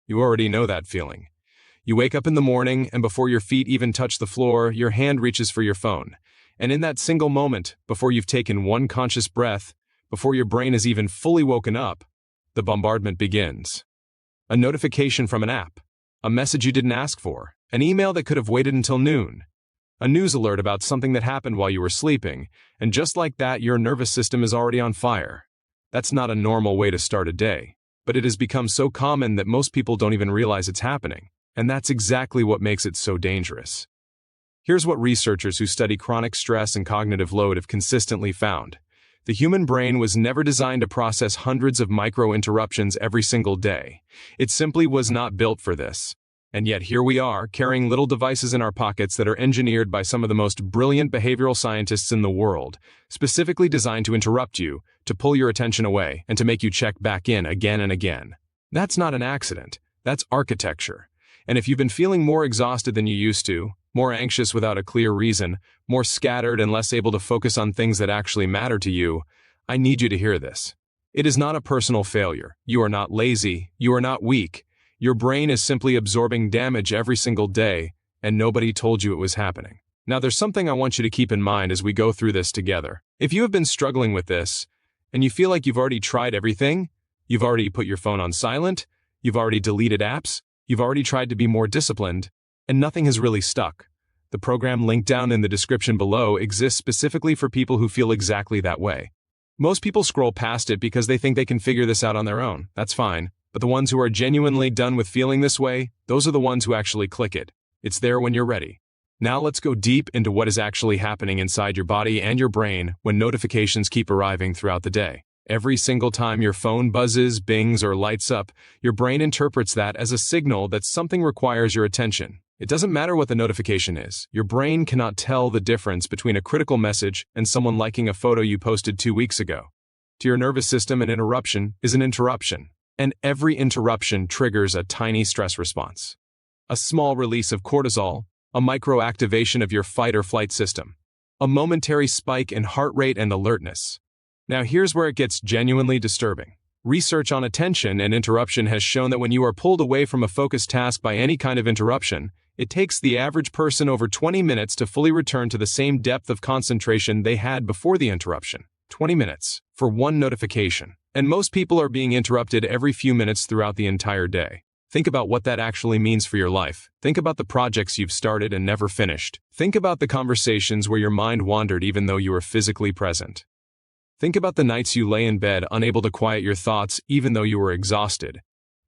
You already know that feeling. You wake up in the morning, and before your feet even touch the floor, your hand reaches for your phone. And in that single moment, before you've taken one conscious breath, before your brain is even fully woken up, the bombardment begins. A notification from an app, a message you didn't ask for, an email that could have waited until noon, a news alert about something that happened while you were sleeping, and just like that, your nervous system is already on fire. That's not a normal way to start a day, but it has become so common that most people don't even realize it's happening, and that's exactly what makes it so dangerous. Here's what researchers who study chronic stress and cognitive load have consistently found. The human brain was never designed to process hundreds of micro-interruptions every single day. It simply was not built for this. And yet here we are, carrying little devices in our pockets that are engineered by some of the most brilliant behavioral scientists in the world, specifically designed to interrupt you, to pull your attention away, and to make you check back in again and again. That's not an accident. That's architecture. And if you've been feeling more exhausted than you used to, more anxious without a clear reason, more scattered and less able to focus on things that actually matter to you, I need you to hear this. It is not a personal failure. You are not lazy. You are not weak. Your brain is simply absorbing damage every single day, and nobody told you it was happening. Now, there's something I want you to keep in mind as we go through this together. If you have been struggling with this, and you feel like you've already tried everything, you've already put your phone on silent, you've already deleted apps, you've already tried to be more disciplined, and nothing has really stuck, the program linked down in the description below exists specifically for people who feel exactly that way. Most people scroll past it because they think they can figure this out on their own. That's fine. But the ones who are genuinely done with feeling this way, those are the ones who actually click it. It's there when you're ready. Now let's go deep into what is actually happening inside your body and your brain when notifications keep arriving throughout the day. Every single time your phone buzzes, bings, or lights up, your brain interprets that as a signal that something requires your attention. It doesn't matter what the notification is. Your brain cannot tell the difference between a critical message and someone liking a photo you posted 2 weeks ago. To your nervous system, an interruption is an interruption, and every interruption triggers a tiny stress response. A small release of cortisol, a micro-activation of your fight or flight system, a momentary spike in heart rate and alertness. Now here's where it gets genuinely disturbing. Research on attention and interruption has shown that when you are pulled away from a focused task by any kind of interruption, it takes the average person over 20 minutes to fully return to the same depth of concentration they had before the interruption. 20 minutes for one notification. And most people are being interrupted every few minutes throughout the entire day. Think about what that actually means for your life. Think about the projects you've started and never finished. Think about the conversations where your mind wandered even though you were physically present. Think about the nights you lay in bed unable to quiet your thoughts even though you were exhausted.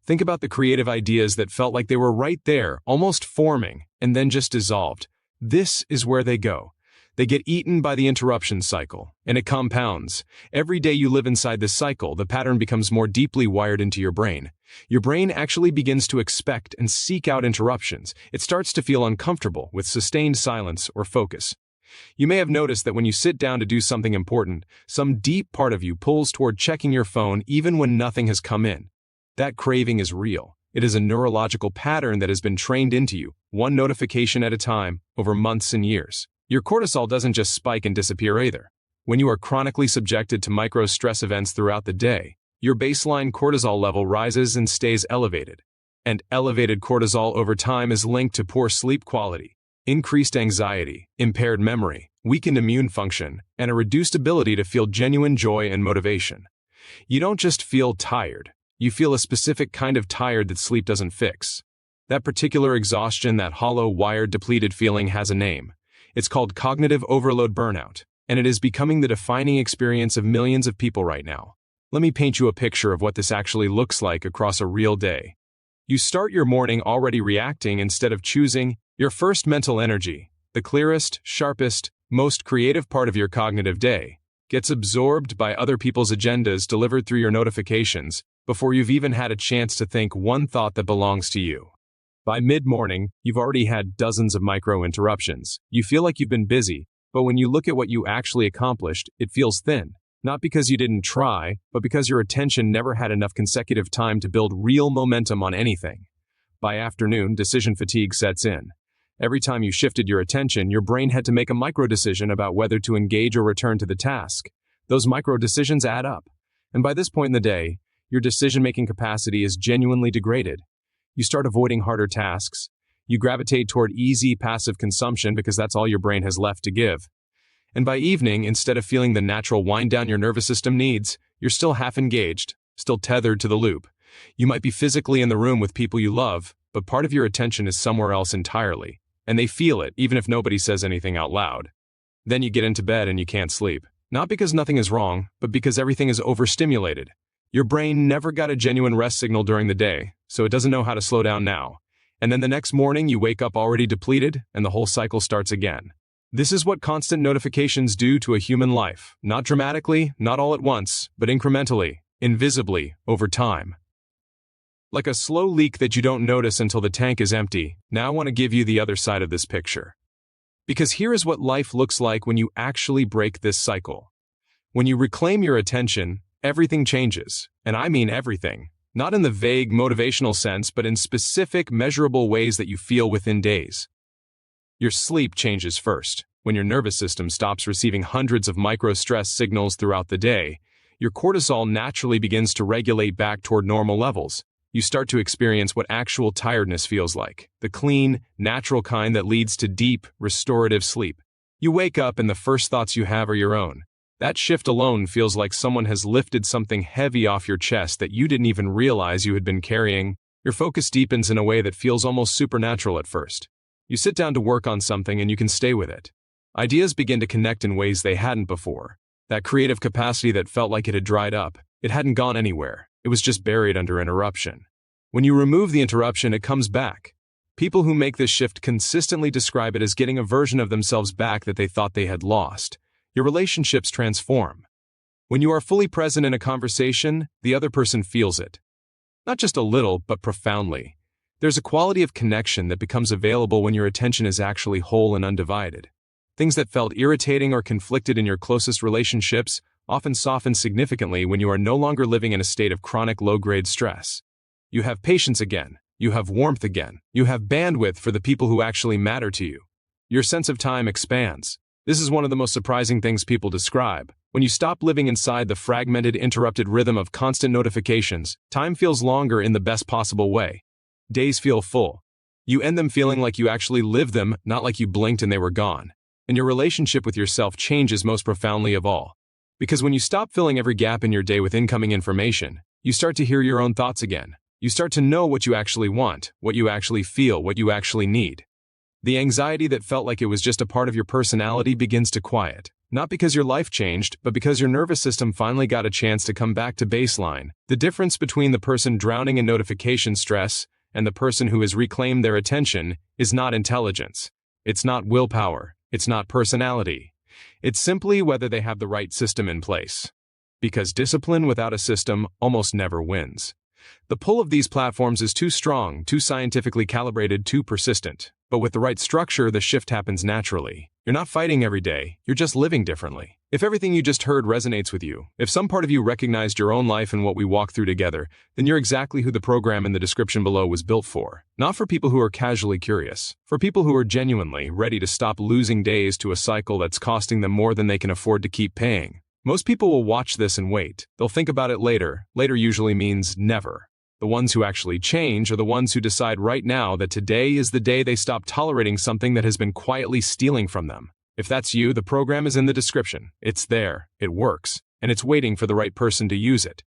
Think about the creative ideas that felt like they were right there, almost forming, and then just dissolved. This is where they go. They get eaten by the interruption cycle, and it compounds. Every day you live inside this cycle, the pattern becomes more deeply wired into your brain. Your brain actually begins to expect and seek out interruptions. It starts to feel uncomfortable with sustained silence or focus. You may have noticed that when you sit down to do something important, some deep part of you pulls toward checking your phone even when nothing has come in. That craving is real. It is a neurological pattern that has been trained into you, one notification at a time, over months and years. Your cortisol doesn't just spike and disappear either. When you are chronically subjected to micro-stress events throughout the day, your baseline cortisol level rises and stays elevated. And elevated cortisol over time is linked to poor sleep quality, increased anxiety, impaired memory, weakened immune function, and a reduced ability to feel genuine joy and motivation. You don't just feel tired. You feel a specific kind of tired that sleep doesn't fix. That particular exhaustion, that hollow, wired, depleted feeling has a name. It's called cognitive overload burnout, and it is becoming the defining experience of millions of people right now. Let me paint you a picture of what this actually looks like across a real day. You start your morning already reacting instead of choosing. Your first mental energy, the clearest, sharpest, most creative part of your cognitive day, gets absorbed by other people's agendas delivered through your notifications before you've even had a chance to think one thought that belongs to you. By mid-morning, you've already had dozens of micro-interruptions. You feel like you've been busy, but when you look at what you actually accomplished, it feels thin. Not because you didn't try, but because your attention never had enough consecutive time to build real momentum on anything. By afternoon, decision fatigue sets in. Every time you shifted your attention, your brain had to make a micro-decision about whether to engage or return to the task. Those micro-decisions add up. And by this point in the day, your decision-making capacity is genuinely degraded. You start avoiding harder tasks. You gravitate toward easy, passive consumption because that's all your brain has left to give. And by evening, instead of feeling the natural wind down your nervous system needs, you're still half engaged, still tethered to the loop. You might be physically in the room with people you love, but part of your attention is somewhere else entirely, and they feel it even if nobody says anything out loud. Then you get into bed and you can't sleep. Not because nothing is wrong, but because everything is overstimulated. Your brain never got a genuine rest signal during the day, so it doesn't know how to slow down now. And then the next morning you wake up already depleted, and the whole cycle starts again. This is what constant notifications do to a human life. Not dramatically, not all at once, but incrementally, invisibly, over time. Like a slow leak that you don't notice until the tank is empty. Now I want to give you the other side of this picture. Because here is what life looks like when you actually break this cycle. When you reclaim your attention, everything changes. And I mean everything. Not in the vague motivational sense, but in specific, measurable ways that you feel within days. Your sleep changes first. When your nervous system stops receiving hundreds of micro-stress signals throughout the day, your cortisol naturally begins to regulate back toward normal levels. You start to experience what actual tiredness feels like, the clean, natural kind that leads to deep, restorative sleep. You wake up and the first thoughts you have are your own. That shift alone feels like someone has lifted something heavy off your chest that you didn't even realize you had been carrying. Your focus deepens in a way that feels almost supernatural at first. You sit down to work on something and you can stay with it. Ideas begin to connect in ways they hadn't before. That creative capacity that felt like it had dried up, it hadn't gone anywhere. It was just buried under interruption. When you remove the interruption, it comes back. People who make this shift consistently describe it as getting a version of themselves back that they thought they had lost. Your relationships transform. When you are fully present in a conversation, the other person feels it. Not just a little, but profoundly. There's a quality of connection that becomes available when your attention is actually whole and undivided. Things that felt irritating or conflicted in your closest relationships often soften significantly when you are no longer living in a state of chronic low-grade stress. You have patience again. You have warmth again. You have bandwidth for the people who actually matter to you. Your sense of time expands. This is one of the most surprising things people describe. When you stop living inside the fragmented, interrupted rhythm of constant notifications, time feels longer in the best possible way. Days feel full. You end them feeling like you actually lived them, not like you blinked and they were gone. And your relationship with yourself changes most profoundly of all. Because when you stop filling every gap in your day with incoming information, you start to hear your own thoughts again. You start to know what you actually want, what you actually feel, what you actually need. The anxiety that felt like it was just a part of your personality begins to quiet. Not because your life changed, but because your nervous system finally got a chance to come back to baseline. The difference between the person drowning in notification stress and the person who has reclaimed their attention is not intelligence. It's not willpower. It's not personality. It's simply whether they have the right system in place. Because discipline without a system almost never wins. The pull of these platforms is too strong, too scientifically calibrated, too persistent. But with the right structure, the shift happens naturally. You're not fighting every day, you're just living differently. If everything you just heard resonates with you, if some part of you recognized your own life and what we walk through together, then you're exactly who the program in the description below was built for. Not for people who are casually curious, for people who are genuinely ready to stop losing days to a cycle that's costing them more than they can afford to keep paying. Most people will watch this and wait. They'll think about it later. Later usually means never. The ones who actually change are the ones who decide right now that today is the day they stop tolerating something that has been quietly stealing from them. If that's you, the program is in the description. It's there, it works, and it's waiting for the right person to use it.